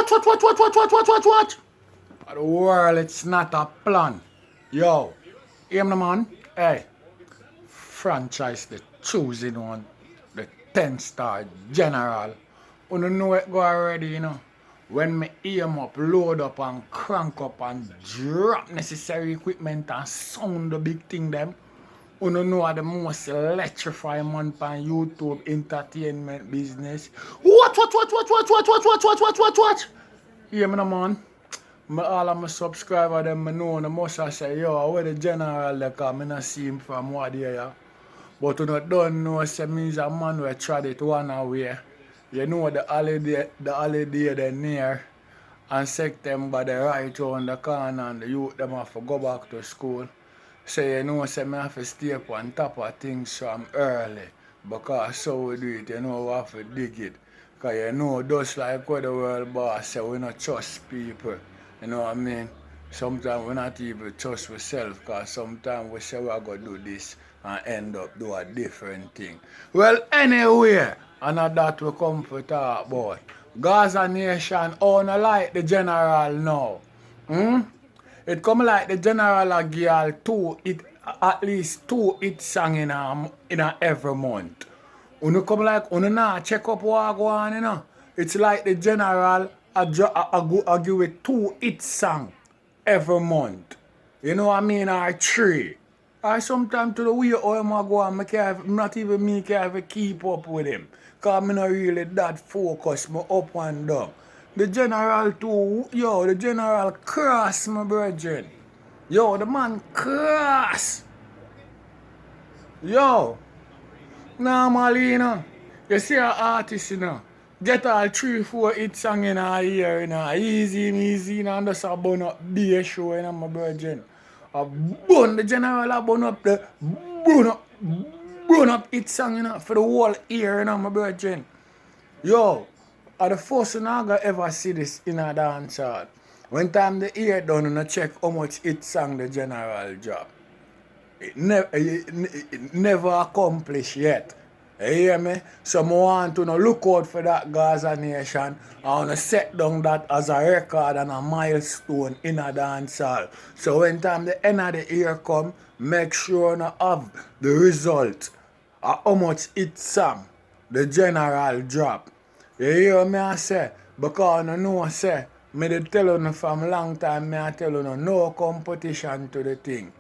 What? The world, it's not a plan. Yo, him the man. Hey, franchise the choosing one, the 10-star general. You know it go already, you know. When me aim up, load up and crank up and drop necessary equipment and sound the big thing them. You know the most electrifying man on YouTube entertainment business. What? Hear me no man. All of my subscribers them I know the most I say, yo, where the general they come, I not see him from what day. But you don't know say me's a man who tried it one away. You know the holiday they near and September the right around the corner and the youth them have to go back to school. So you know say me have to stay up on top of things from early. Because so we do it, you know we have to dig it. Because you know just like what the world boss say, we not trust people. You know what I mean? Sometimes we not even trust ourselves because sometimes we say we are going to do this and end up do a different thing. Well, anyway, and that we come to talk about. Gaza Nation, oh, no like the general now. It come like the general a girl at least two hit song in a every month. Uno come like uno nah check up what go on, you know. It's like the general I give it 2 hit song every month. You know what I mean? Or 3. Or sometimes to the way how him go on, not even me can keep up with him. Because I'm not really that focused, me up and down. The general too, yo, the general cross, my brethren. Yo, the man cross. Yo, normally, you know, you see an artist, you know, get all 3-4 hit song in a year, you know, easy, you know, and just a burn up be a show, you know, my brethren. The general a burn up hit song, you know, for the whole year, you know, my brethren. Yo, the first thing I gonna ever see this in a dancehall. When time the year done, you know, check how much hit song the general drop. It never accomplished yet. You hear me? So I want to look out for that Gaza Nation. I want to set down that as a record and a milestone in a dancehall. So when time the end of the year come, make sure you have the result of how much hit song the general drop. You hear me I say? Because you know say, me dey tell you from a long time, me I tell you no competition to the thing.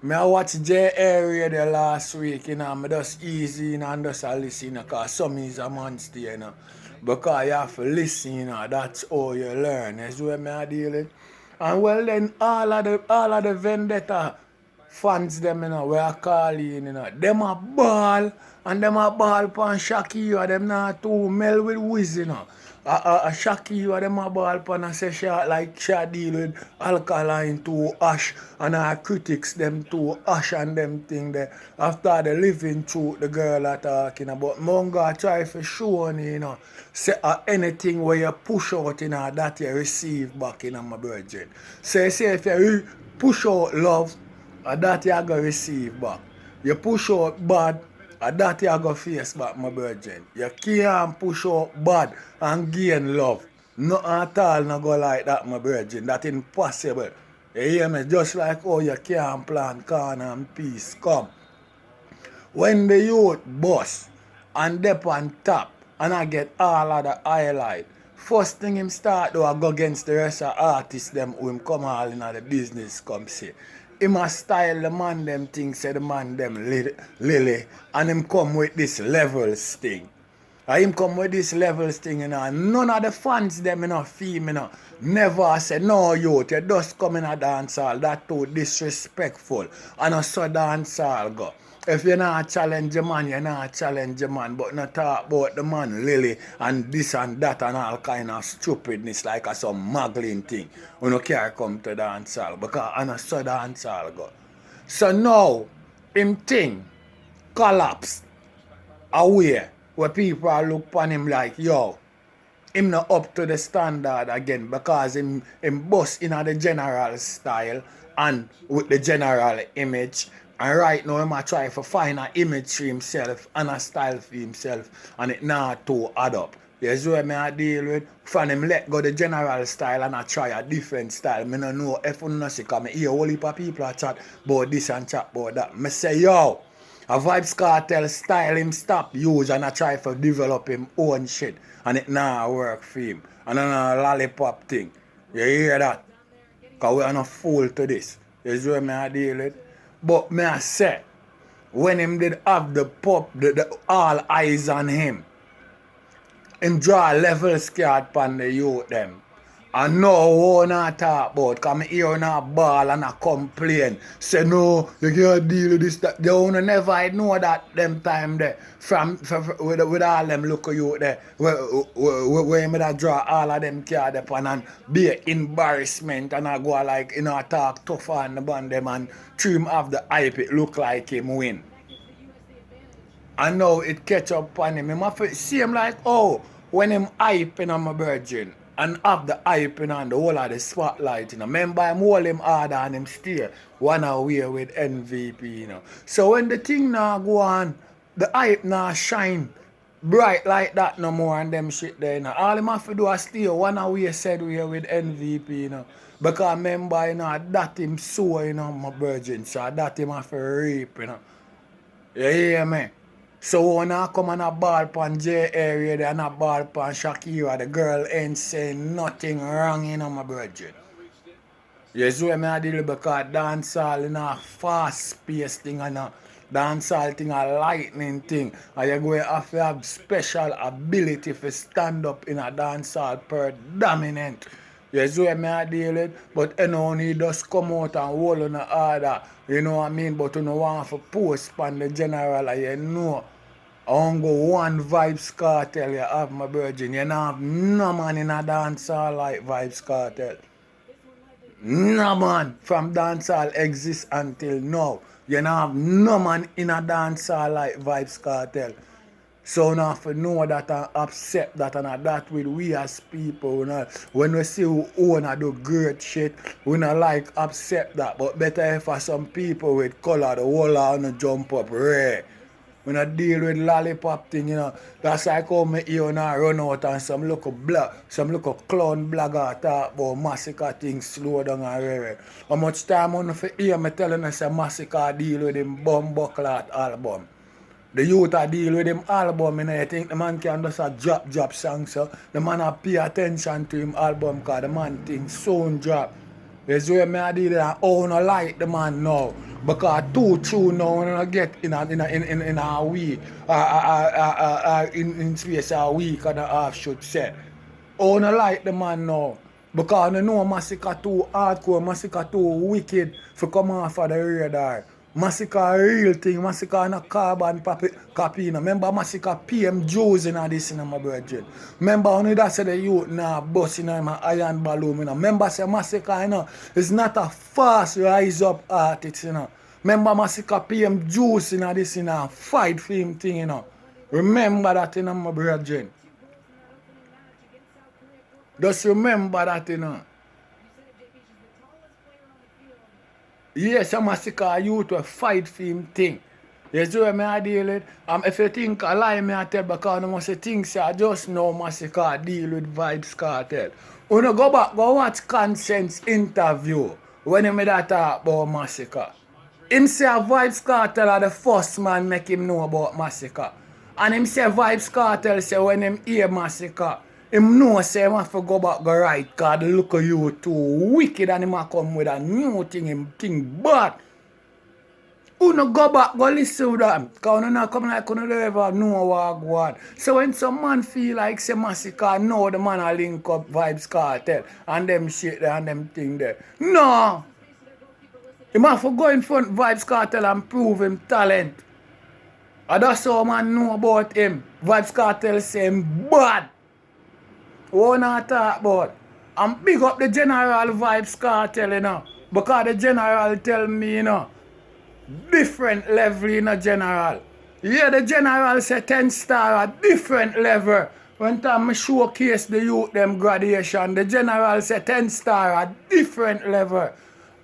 I watch J area the last week, you know, I just easy you know, and just listen, you know, because some is a monster, you know. Because you have to listen, you know, that's how you learn. That's where I deal with. And well then all of the vendetta fans them, you know, we are calling, you know, them a ball and them a ball pan Shakira, them not too mel with Wiz, you know. Shakira, them a ball pan and say she like she deal with alkaline to ash and our critics them to ash and them thing there. After the living through the girl are talking about Monga try for show you know. Say anything where you push out you know that you receive back in my brethren. Say if you push out love that you gonna receive back. You push out bad that you go face back, my brethren. You can't push out bad and gain love. No at all not go like that, my brethren. That's impossible. You hear me? Just like how you can't plant corn and peace. Come. When the youth bust and dip on top and I get all of the highlight, first thing him start do I go against the rest of artists them who him come all in the business come say. Him a style the man them thing, say the man them lily, and him come with this levels thing. And him come with this levels thing, you know, and none of the fans them, you know, feel, you know, never say, no, youth, you just come in a dancehall, that too disrespectful, and a so dancehall go. If you not challenge a man, you not challenge a man, but not talk about the man Lily and this and that and all kind of stupidness like a some muggling thing. You no care come to dancehall because I not so dancehall go. So now, him thing collapse away where people look upon him like, yo, him not up to the standard again because him bust in the general style and with the general image. And right now, I'm trying to find an image for himself and a style for himself, and it not to add up. You see what I deal with? From him let go the general style and I try a different style. Me no know if you know see, because I hear a whole heap of people chat about this and chat about that. I say, yo, a Vybz Kartel style him stop use and I try to develop him own shit. And it nah work for him. And a lollipop thing. You hear that? Because we are not fool to this. You see what I deal with? But me I say, when him did have the all eyes on him draw level scared pan the youth them. I know what I talk about, because I hear a ball and I complain. Say no, you can't deal with this, that. They only never know that them time there. With all them look you there. Where me that draw all of them card upon and be embarrassment and I go like, talk tough on the band them and trim off the hype, it look like him win. And now it catch up on him. I see him like, oh, when him hyping on my virgin and have the hyping on the whole of the spotlight, remember him hold him hard and him stay one away with MVP, So when the thing now go on, the hype now shine bright like that no more and them shit there, All him have to do is stay one away said we with MVP, Because remember, that him so, my virgin, so that him have to rape, You hear me? So when I come on a ball pan J area there and a ball pan Shakira, the girl ain't saying nothing wrong, my brother. You see what I deal because dancehall in a fast-paced thing and a dancehall thing, a lightning thing. And you're going to have special ability to stand up in a dancehall predominant. You see what I deal with? But he just come out and hold on the order. You know what I mean? But you don't want to post on the general, I want go one Vybz Kartel you have, my virgin. You don't have no man in a dancehall like Vybz Kartel. No man from dancehall exists until now. You don't have no man in a dancehall like Vybz Kartel. So now have to know that and accept that and that with we as people. When we see who own do great shit, we not like accept that. But better for some people with color, the whole on jump up rare. When I deal with lollipop thing, that's like how me hear run out and some local clown blogger talk about massacre things slow down and rare. How much time on for hear me telling us a massacre deal with him Bumbleclot album. The youth a deal with him album, I think the man can just a drop song, so the man a pay attention to him album because the man thinks sound drop. That's where I deal with that. Oh, no like the man now. Because too true now when I get in a week, in space a week and a half should say. Oh, no like the man now. Because I know Massacre too hardcore, Massacre too wicked for come off of the radar. Massacre real thing, Massacre no carbon copy. Remember Massacre PM Jews in this, my brother. Remember only that said the youth now bust in my iron balloon. Remember say Massacre is not a fast rise up artist. Remember Massacre PM Jews in this, fight for him thing. Remember that, my brother. Just remember that, Yes, a Massacre youth will fight for him thing. You see what I deal with? If you think I lie, I tell because I must think say I just know Massacre deal with Vybz Kartel. When you go back, go watch Conscience interview when he that talk about Massacre. Him say Vybz Kartel are the first man make him know about Massacre. And him say Vybz Kartel say when him hear Massacre, him know say him have to go back go right because the look of you too wicked and him a come with a new thing, him think bad. Who no go back, go listen to them. Because you not come like you don't ever know what go on. So when some man feel like say Massacre, no the man a link up Vybz Kartel and them shit there and them thing there. No! He have to go in front of Vybz Kartel and prove him talent. And that's how man know about him. Vybz Kartel say him bad. What I talk about? I'm big up the general Vybz Kartel, because the general tell me, different level in a general. Yeah, the general say 10 star a different level. When time I showcase the youth them graduation, the general say 10 star a different level.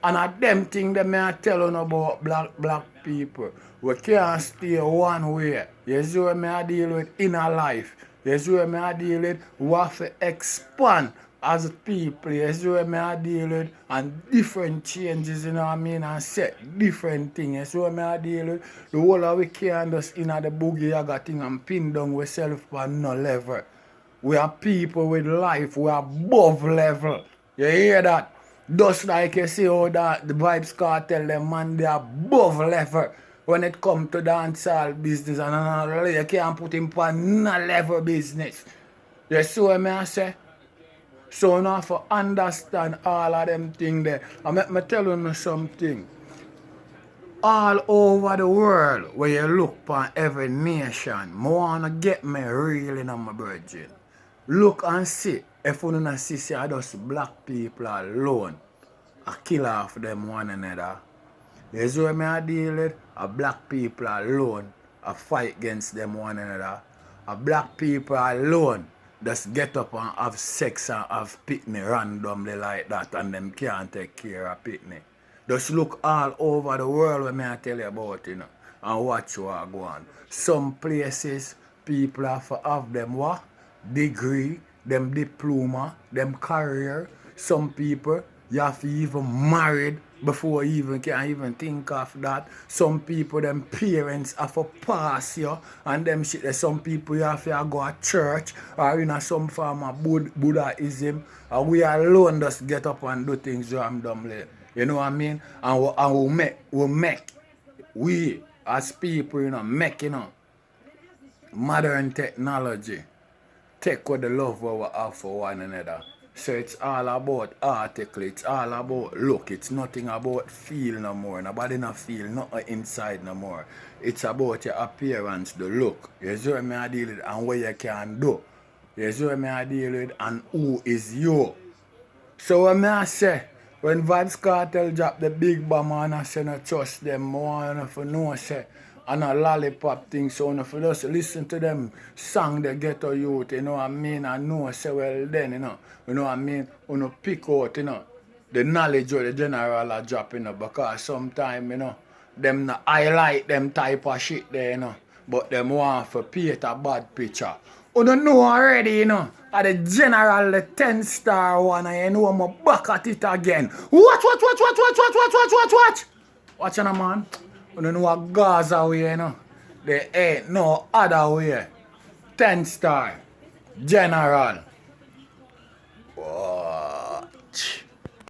And a them thing that I tell you about black people. We can't stay one way. You see what I deal with in a life. You see what I deal with? We have to expand as people. You see what I deal with? And different changes, you know what I mean? And set different things. You see what I deal with? The whole of we can't just in the boogie yaga thing and pin down ourselves for no level. We are people with life. We are above level. You hear that? Just like you see how that the Vybz Kartel them man they are above level when it come to dancehall business and another you can't put him on no level business. You see what I say? So now for understand all of them things there. I make me tell you something. All over the world where you look upon every nation, I wanna get me real in my virgin. Look and see if you don't see say just black people alone. I kill off them one another. You see what I deal with? A black people alone. I fight against them one another. A black people alone just get up and have sex and have pitney randomly like that and them can't take care of pitney. Just look all over the world when I tell you about it, and watch what go on. Some places people have to have them what? Degree, them diploma, them career. Some people you have to even married before you even can even think of that. Some people, them parents have to pass you and them shit. Some people you have to go to church or in some form of Buddhism. And we alone just get up and do things randomly. You know what I mean? And we as people, make, modern technology take what the love we have for one another. So it's all about article, it's all about look, it's nothing about feel no more. Nobody not feel nothing inside no more. It's about your appearance, the look. You see what I deal with and what you can do. You see what I deal with and who is you. So when I say, when Vybz Kartel drop the big bomb and I say no trust them, I want to know say and a lollipop thing, so if you just listen to them song they get to youth, you know what I mean, and know say well then, you know what I mean, pick out, the knowledge of the general are dropping, because sometimes, them not highlight them type of shit there, but them want to paint a bad picture. You don't know already, at the general, the 10-star one, and I'm back at it again. Watch. Watch on, man. You don't know what Gaza way, There ain't no other way. 10-star. General. Whoa.